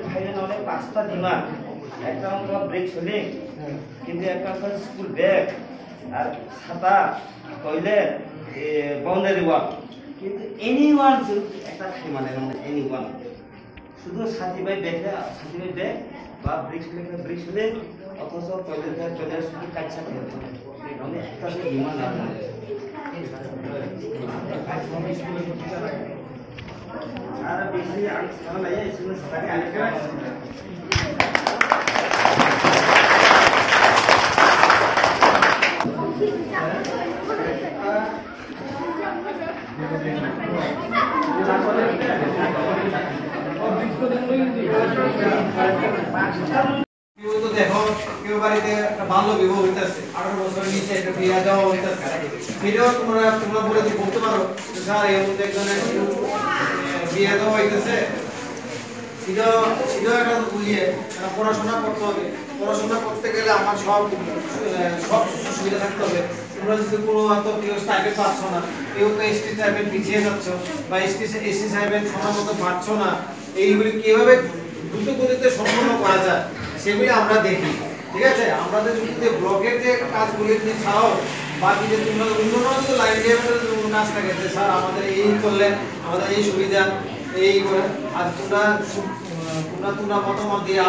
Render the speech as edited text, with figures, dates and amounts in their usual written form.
ভাইয়ের অনেক 5টা ডিমান্ড, একটা অঙ্ক ব্রেক সুইং, কিন্তু একটা অঙ্ক স্কুল ব্যাগ আর ছাতা, টয়লেট, বাউন্ডারি ওয়াল। কিন্তু এনি ওয়ান একটা খাই মানে এনি ওয়ান, শুধু সাথী ভাই ব্যাগ বা ব্রিক্স সুইং অথচ টয়লেট ব্যাগ চলে শুধু কাজ সাথে মানে একটা ডিমান্ড আছে। আর বেশি ঝামেলা এসে সাথে আরেকটা দেখো কেউ বাড়িতে একটা বাল্য বিবাহ হইতেছে 18 বছরের নিচে একটা বিয়ে দেওয়া হইতেছে, এটাও তোমরা বলে বলতে পারো স্যার এর মধ্যে একজনের বিয়ে দেওয়া হইতেছে, এটাও একটা বুঝিয়ে পড়াশোনা করতে হবে। পড়াশোনা করতে গেলে আমার সব সুবিধা থাকতে হবে। তোমরা যদি কোনো কেউ স্টাইপেন্ড পাচ্ছ না, কেউ তো এসটি স্টাইপেন্ড পিছিয়ে যাচ্ছ বা এসটি স্টাইপেন্ড সময় মতো পাচ্ছ না, এইগুলি কিভাবে দ্রুত গতিতে সম্পন্ন করা যায় সেগুলি আমরা দেখি। ঠিক আছে, আমাদের যদি ব্লকের যে কাজগুলি ছাড়াও বাকি যে তোমরা অন্য লাইন লেভেলের কাজ থাকে, স্যার আমাদের এই করলে আমাদের এই সুবিধা এই করে, আর তোমরা মতামত দিয়ে